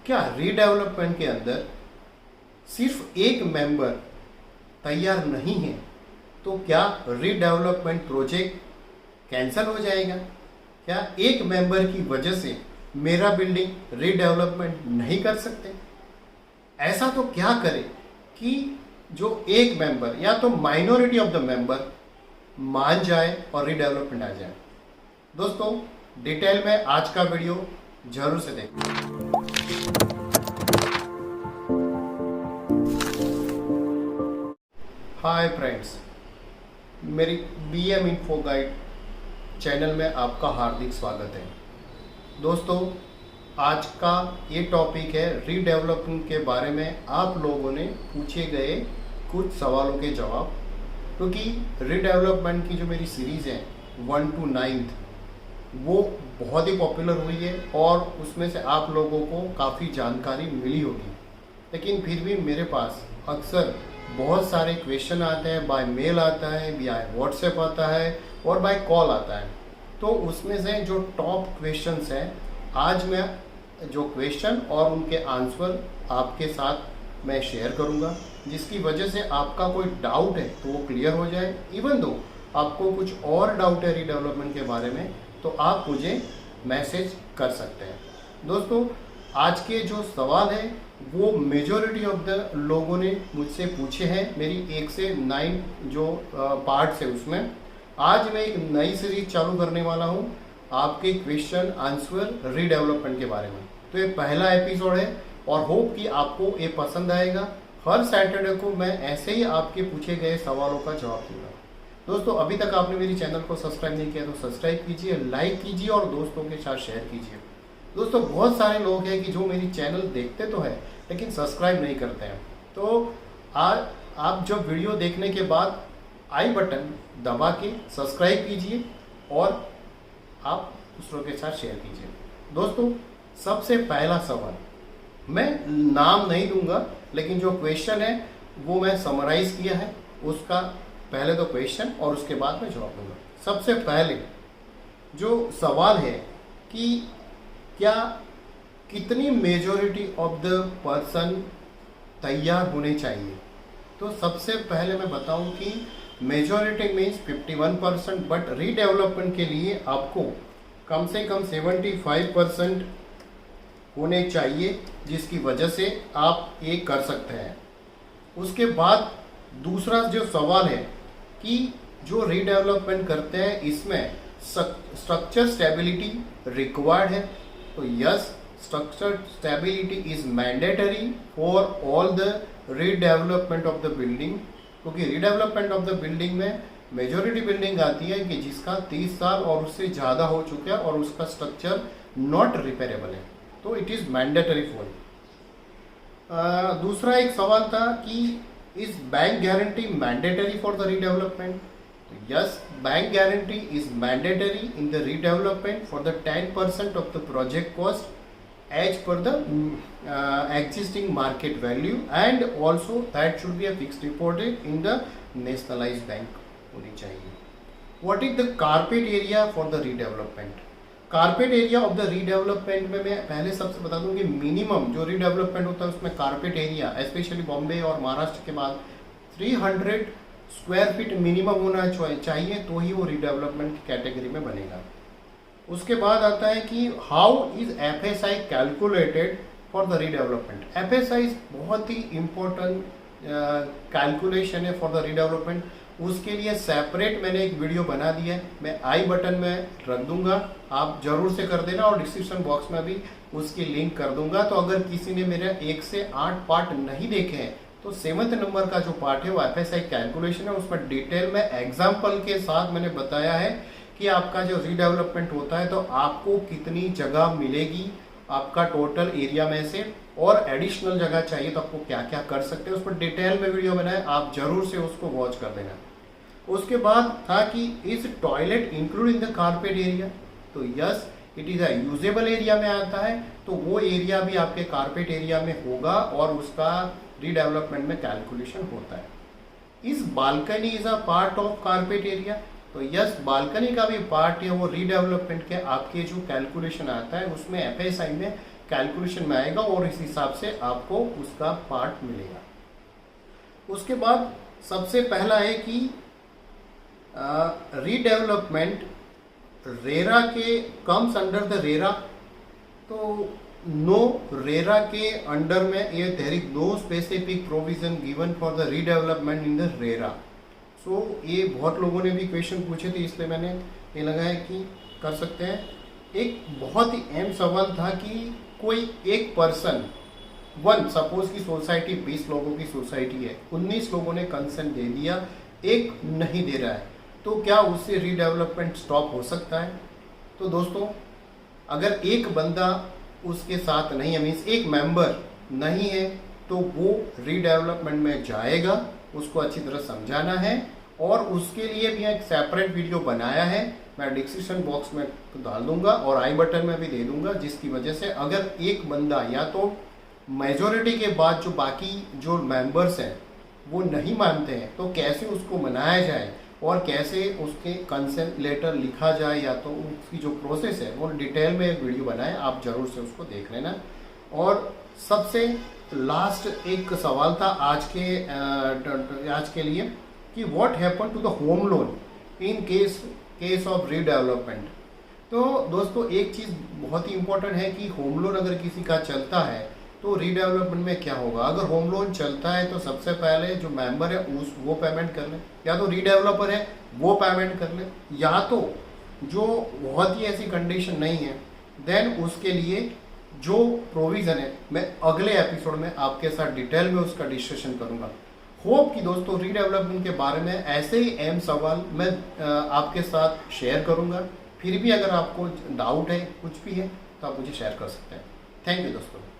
क्या रीडेवलपमेंट के अंदर सिर्फ एक मेंबर तैयार नहीं है तो क्या रीडेवलपमेंट प्रोजेक्ट कैंसिल हो जाएगा? क्या एक मेंबर की वजह से मेरा बिल्डिंग रीडेवलपमेंट नहीं कर सकते? ऐसा तो क्या करें कि जो एक मेंबर या तो माइनॉरिटी ऑफ द मेंबर मान जाए और रीडेवलपमेंट आ जाए। दोस्तों, डिटेल में आज का वीडियो जरूर से देखें। हाय फ्रेंड्स, मेरी BM इन्फो गाइड चैनल में आपका हार्दिक स्वागत है। दोस्तों, आज का ये टॉपिक है रीडेवलपमेंट के बारे में आप लोगों ने पूछे गए कुछ सवालों के जवाब, क्योंकि रीडेवलपमेंट की जो मेरी सीरीज़ है 1 to 9th वो बहुत ही पॉपुलर हुई है और उसमें से आप लोगों को काफ़ी जानकारी मिली होगी। लेकिन फिर भी मेरे पास अक्सर बहुत सारे क्वेश्चन आते हैं, बाय मेल आता है, बाय व्हाट्सएप आता है और बाय कॉल आता है। तो उसमें से जो टॉप क्वेश्चंस हैं, आज मैं जो क्वेश्चन और उनके आंसर आपके साथ मैं शेयर करूंगा, जिसकी वजह से आपका कोई डाउट है तो वो क्लियर हो जाए। इवन दो आपको कुछ और डाउट है रीडेवलपमेंट के बारे में तो आप मुझे मैसेज कर सकते हैं। दोस्तों, आज के जो सवाल है वो मेजॉरिटी ऑफ द लोगों ने मुझसे पूछे हैं। मेरी 1 से 9 जो पार्ट्स है उसमें आज मैं एक नई सीरीज चालू करने वाला हूं आपके क्वेश्चन आंसर रीडेवलपमेंट के बारे में। तो ये पहला एपिसोड है और होप कि आपको ये पसंद आएगा। हर सैटरडे को मैं ऐसे ही आपके पूछे गए सवालों का जवाब दूंगा। दोस्तों, अभी तक आपने मेरी चैनल को सब्सक्राइब नहीं किया तो सब्सक्राइब कीजिए, लाइक कीजिए और दोस्तों के साथ शेयर कीजिए। दोस्तों, बहुत सारे लोग हैं कि जो मेरी चैनल देखते तो है लेकिन सब्सक्राइब नहीं करते हैं। तो आज आप जब वीडियो देखने के बाद आई बटन दबा के सब्सक्राइब कीजिए और आप दूसरों के साथ शेयर कीजिए। दोस्तों, सबसे पहला सवाल, मैं नाम नहीं दूंगा लेकिन जो क्वेश्चन है वो मैं समराइज किया है, उसका पहले तो क्वेश्चन और उसके बाद मैं जवाब दूंगा। सबसे पहले जो सवाल है कि क्या कितनी मेजॉरिटी ऑफ द पर्सन तैयार होने चाहिए, तो सबसे पहले मैं बताऊं कि मेजॉरिटी मीन्स 51%, बट रीडेवलपमेंट के लिए आपको कम से कम 75% होने चाहिए, जिसकी वजह से आप ये कर सकते हैं। उसके बाद दूसरा जो सवाल है कि जो रीडेवलपमेंट करते हैं इसमें स्ट्रक्चर स्टेबिलिटी रिक्वायर्ड है। तो yes, structure stability is mandatory for all the redevelopment of the building, क्योंकि रीडेवलपमेंट ऑफ द बिल्डिंग में मेजॉरिटी बिल्डिंग आती है कि जिसका 30 साल और उससे ज़्यादा हो चुका है और उसका स्ट्रक्चर नॉट रिपेयरेबल है, तो इट इज़ मैंडेटरी फॉर। दूसरा एक सवाल था कि is bank guarantee mandatory for the redevelopment? तो yes, bank guarantee is mandatory in the redevelopment for the 10% of the project cost as per the existing market value, and also that should be a fixed deposit in the nationalized bank होनी चाहिए। What is the carpet area for the redevelopment? Carpet area of the redevelopment में मैं पहले सबसे बता दूं कि minimum जो रीडेवलपमेंट होता है उसमें कारपेट एरिया स्पेशली बॉम्बे और महाराष्ट्र के बाद 300 स्क्वायर फीट मिनिमम होना चाहिए, तो ही वो रीडेवलपमेंट कैटेगरी में बनेगा। उसके बाद आता है कि how is FSI calculated for the redevelopment. FSI बहुत ही इम्पोर्टेंट कैलकुलेशन है फॉर द रीडेवलपमेंट। उसके लिए सेपरेट मैंने एक वीडियो बना दिया है, मैं आई बटन में रख दूंगा, आप जरूर से कर देना और डिस्क्रिप्शन बॉक्स में भी उसकी लिंक कर दूंगा। तो अगर किसी ने मेरे 1 से 8 पार्ट नहीं देखे हैं तो 7th नंबर का जो पार्ट है वो FSI कैलकुलेशन है, उसमें डिटेल में एग्जाम्पल के साथ मैंने बताया है कि आपका जो रीडेवलपमेंट होता है तो आपको कितनी जगह मिलेगी आपका टोटल एरिया में से, और एडिशनल जगह चाहिए तो आपको क्या क्या कर सकते हैं, उस पर डिटेल में वीडियो बनाए, आप जरूर से उसको वॉच कर देना। उसके बाद था कि is toilet include in the carpet area? तो yes, it is a usable area में आता है, तो वो एरिया भी आपके कारपेट एरिया में होगा और उसका रीडेवलपमेंट में कैलकुलेशन होता है। Is balcony is a part of carpet area? तो यस, बालकनी का भी पार्ट है, वो रीडेवलपमेंट के आपके जो कैलकुलेशन आता है उसमें FSI में कैलकुलेशन में आएगा और इस हिसाब से आपको उसका पार्ट मिलेगा। उसके बाद सबसे पहला है कि रीडेवलपमेंट रेरा के कम्स अंडर द रेरा। तो नो, रेरा के अंडर में ये there is no specific provision given for the redevelopment in the RERA. So ये बहुत लोगों ने भी क्वेश्चन पूछे थे, इसलिए मैंने ये लगाया कि कर सकते हैं। एक बहुत ही अहम सवाल था कि कोई एक पर्सन सपोज की सोसाइटी 20 लोगों की सोसाइटी है, 19 लोगों ने कंसेंट दे दिया, एक नहीं दे रहा है, तो क्या उससे रीडेवलपमेंट स्टॉप हो सकता है? तो दोस्तों, अगर एक बंदा उसके साथ नहीं है, मीन्स एक मेंबर नहीं है, तो वो रीडेवलपमेंट में जाएगा, उसको अच्छी तरह समझाना है। और उसके लिए भी एक सेपरेट वीडियो बनाया है, मैं डिस्क्रिप्शन बॉक्स में डाल दूंगा और आई बटन में भी दे दूंगा, जिसकी वजह से अगर एक बंदा या तो मेजोरिटी के बाद जो बाकी जो मेंबर्स हैं वो नहीं मानते हैं, तो कैसे उसको मनाया जाए और कैसे उसके कंसेंट लेटर लिखा जाए, या तो उसकी जो प्रोसेस है वो डिटेल में एक वीडियो बनाए, आप जरूर से उसको देख लेना। और सबसे लास्ट एक सवाल था आज के लिए कि what happen to the home loan in case of redevelopment. तो दोस्तों, एक चीज़ बहुत ही इंपॉर्टेंट है कि होम लोन अगर किसी का चलता है तो रीडेवलपमेंट में क्या होगा। अगर होम लोन चलता है तो सबसे पहले जो मेंबर है वो पेमेंट कर ले, या तो रीडेवलपर है वो पेमेंट कर ले, या तो जो बहुत ही ऐसी कंडीशन नहीं है देन उसके लिए जो प्रोविज़न है मैं अगले एपिसोड में आपके साथ डिटेल में उसका डिस्कशन करूंगा। होप कि दोस्तों रीडेवलपमेंट के बारे में ऐसे ही अहम सवाल मैं आपके साथ शेयर करूंगा। फिर भी अगर आपको डाउट है, कुछ भी है, तो आप मुझे शेयर कर सकते हैं। थैंक यू दोस्तों।